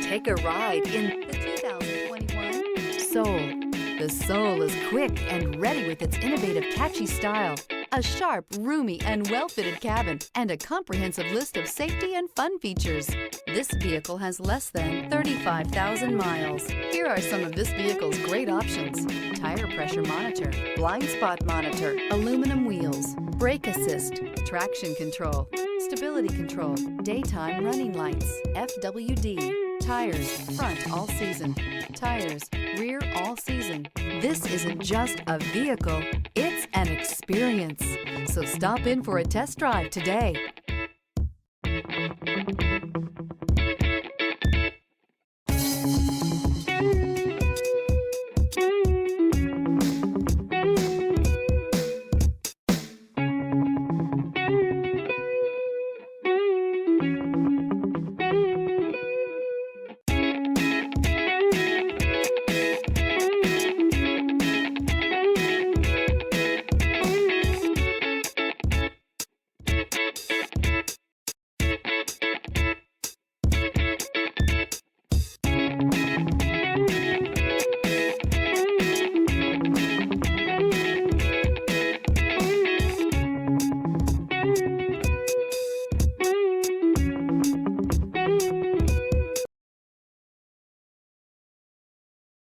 Take a ride in the 2021 Soul. The Soul is quick and ready with its innovative, catchy style, a sharp, roomy, and well-fitted cabin, and a comprehensive list of safety and fun features. This vehicle has less than 35,000 miles. Here are some of this vehicle's great options: tire pressure monitor, blind spot monitor, aluminum wheels, brake assist, traction control, stability control, daytime running lights, FWD, tires, front all season, tires, rear all season. This isn't just a vehicle, it's an experience. So stop in for a test drive today.